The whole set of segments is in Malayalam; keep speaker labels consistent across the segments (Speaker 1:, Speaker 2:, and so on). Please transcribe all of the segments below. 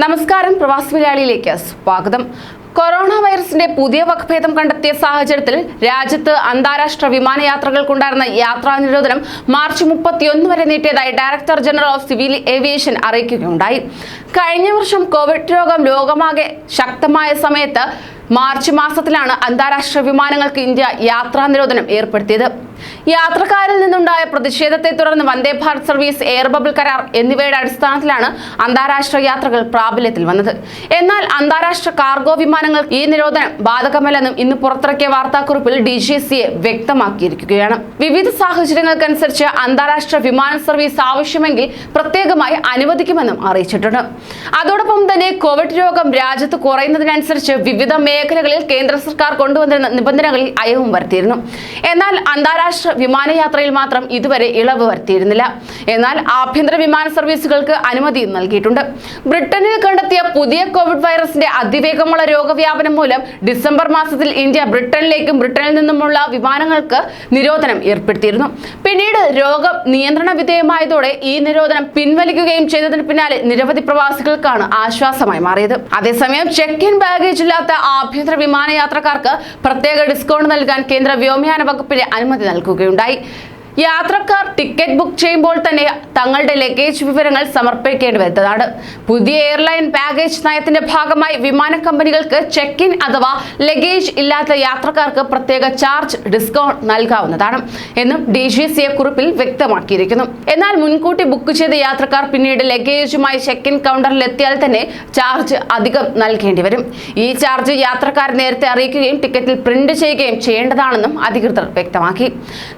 Speaker 1: നമസ്കാരം, പ്രവാസി മലയാളിയിലേക്ക് സ്വാഗതം. കൊറോണ വൈറസിന്റെ പുതിയ വകഭേദം കണ്ടെത്തിയ സാഹചര്യത്തിൽ രാജ്യത്ത് അന്താരാഷ്ട്ര വിമാനയാത്രകൾക്കുണ്ടായിരുന്ന യാത്രാ നിരോധനം മാർച്ച് 31 വരെ നീട്ടിയതായി director general of civil aviation അറിയിക്കുകയുണ്ടായി. കഴിഞ്ഞ വർഷം കോവിഡ് രോഗം ലോകമാകെ ശക്തമായ സമയത്ത് മാർച്ച് മാസത്തിലാണ് അന്താരാഷ്ട്ര വിമാനങ്ങൾക്ക് ഇന്ത്യ യാത്രാ നിരോധനം ഏർപ്പെടുത്തിയത്. യാത്രക്കാരിൽ നിന്നുണ്ടായ പ്രതിഷേധത്തെ തുടർന്ന് Vande Bharat service, air bubble കരാർ എന്നിവയുടെ അടിസ്ഥാനത്തിലാണ് അന്താരാഷ്ട്ര യാത്രകൾ പ്രാബല്യത്തിൽ വന്നത്. എന്നാൽ അന്താരാഷ്ട്ര കാർഗോ വിമാനങ്ങൾക്ക് ഈ നിരോധനം ബാധകമല്ലെന്നും ഇന്ന് പുറത്തിറക്കിയ വാർത്താക്കുറിപ്പിൽ DGCA വ്യക്തമാക്കിയിരിക്കുകയാണ്. വിവിധ സാഹചര്യങ്ങൾക്കനുസരിച്ച് അന്താരാഷ്ട്ര വിമാന സർവീസ് ആവശ്യമെങ്കിൽ പ്രത്യേകമായി അനുവദിക്കുമെന്നും അറിയിച്ചിട്ടുണ്ട്. അതോടൊപ്പം തന്നെ കോവിഡ് രോഗം രാജ്യത്ത് കുറയുന്നതിനനുസരിച്ച് വിവിധ മേഖലകളിൽ കേന്ദ്ര സർക്കാർ കൊണ്ടുവന്നിരുന്ന നിബന്ധനകളിൽ അയവും വരുത്തിയിരുന്നു. എന്നാൽ അന്താരാഷ്ട്ര വിമാനയാത്രയിൽ മാത്രം ഇതുവരെ ഇളവ് വരുത്തിയിരുന്നില്ല. എന്നാൽ ആഭ്യന്തര വിമാന സർവീസുകൾക്ക് അനുമതി നൽകിയിട്ടുണ്ട്. ബ്രിട്ടനിൽ കണ്ടെത്തിയ പുതിയ കോവിഡ് വൈറസിന്റെ അതിവേഗമുള്ള രോഗവ്യാപനം മൂലം ഡിസംബർ മാസത്തിൽ ഇന്ത്യ ബ്രിട്ടനിലേക്കും ബ്രിട്ടനിൽ നിന്നുമുള്ള വിമാനങ്ങൾക്ക് നിരോധനം ഏർപ്പെടുത്തിയിരുന്നു. പിന്നീട് രോഗം നിയന്ത്രണ വിധേയമായതോടെ ഈ നിരോധനം പിൻവലിക്കുകയും ചെയ്തതിന് പിന്നാലെ നിരവധി പ്രവാസികൾക്കാണ് ആശ്വാസമായി മാറിയത്. അതേസമയം ചെക്ക് ഇൻ ബാഗേജ് ഇല്ലാത്ത ആഭ്യന്തര വിമാനയാത്രക്കാർക്ക് പ്രത്യേക ഡിസ്കൗണ്ട് നൽകാൻ കേന്ദ്ര വ്യോമയാന വകുപ്പിന്റെ അനുമതി നൽകുകയുണ്ടായി. യാത്രക്കാർ ടിക്കറ്റ് ബുക്ക് ചെയ്യുമ്പോൾ തന്നെ തങ്ങളുടെ ലഗേജ് വിവരങ്ങൾ സമർപ്പിക്കേണ്ടി വരുന്നതാണ്. പുതിയ എയർലൈൻ ബാഗേജ് നയത്തിന്റെ ഭാഗമായി വിമാന കമ്പനികൾക്ക് ചെക്ക് ഇൻ അഥവാ ലഗേജ് ഇല്ലാത്ത യാത്രക്കാർക്ക് പ്രത്യേക ചാർജ് ഡിസ്കൗണ്ട് നൽകാവുന്നതാണ് എന്നും DGCA കുറിപ്പിൽ വ്യക്തമാക്കിയിരിക്കുന്നു. എന്നാൽ മുൻകൂട്ടി ബുക്ക് ചെയ്ത യാത്രക്കാർ പിന്നീട് ലഗേജുമായി ചെക്ക് ഇൻ കൗണ്ടറിൽ എത്തിയാൽ തന്നെ ചാർജ് അധികം നൽകേണ്ടി വരും. ഈ ചാർജ് യാത്രക്കാർ നേരത്തെ അറിയിക്കുകയും ടിക്കറ്റിൽ പ്രിന്റ് ചെയ്യുകയും ചെയ്യേണ്ടതാണെന്നും അധികൃതർ വ്യക്തമാക്കി.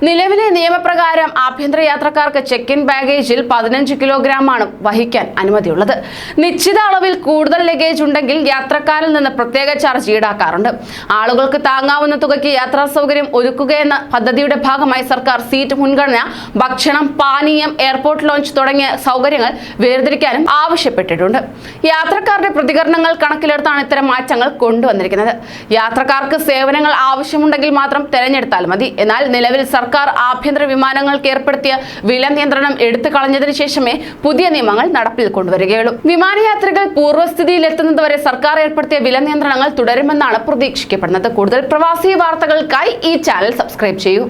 Speaker 1: നിലവിലെ നിയമപ്രകാരം ആഭ്യന്തര യാത്രക്കാർക്ക് ചെക്ക് ഇൻ ബാഗേജിൽ 15 കിലോഗ്രാമാണ് വഹിക്കാൻ അനുമതിയുള്ളത്. നിശ്ചിത അളവിൽ കൂടുതൽ ലഗേജ് ഉണ്ടെങ്കിൽ യാത്രക്കാരിൽ നിന്ന് പ്രത്യേക ചാർജ് ഈടാക്കാറുണ്ട്. ആളുകൾക്ക് താങ്ങാവുന്ന തുകയ്ക്ക് യാത്രാ സൗകര്യം ഒരുക്കുക എന്ന പദ്ധതിയുടെ ഭാഗമായി സർക്കാർ സീറ്റ് മുൻഗണന, ഭക്ഷണം, പാനീയം, എയർപോർട്ട് ലോഞ്ച് തുടങ്ങിയ സൗകര്യങ്ങൾ വേർതിരിക്കാനും ആവശ്യപ്പെട്ടിട്ടുണ്ട്. യാത്രക്കാരുടെ പ്രതികരണങ്ങൾ കണക്കിലെടുത്താണ് ഇത്തരം മാറ്റങ്ങൾ കൊണ്ടുവന്നിരിക്കുന്നത്. യാത്രക്കാർക്ക് സേവനങ്ങൾ ആവശ്യമുണ്ടെങ്കിൽ മാത്രം തെരഞ്ഞെടുത്താൽ മതി. എന്നാൽ നിലവിൽ സർക്കാർ ആഭ്യന്തര വിമാനങ്ങൾക്ക് ഏർപ്പെടുത്തിയ വില നിയന്ത്രണം എടുത്തു കളഞ്ഞതിനു ശേഷമേ പുതിയ നിയമങ്ങൾ നടപ്പിൽ കൊണ്ടുവരികയുള്ളൂ. വിമാനയാത്രികൾ പൂർവ്വസ്ഥിതിയിൽ എത്തുന്നതുവരെ സർക്കാർ ഏർപ്പെടുത്തിയ വില നിയന്ത്രണങ്ങൾ തുടരുമെന്നാണ് പ്രതീക്ഷിക്കപ്പെടുന്നത്. കൂടുതൽ പ്രവാസി വാർത്തകൾക്കായി ഈ ചാനൽ സബ്സ്ക്രൈബ് ചെയ്യൂ.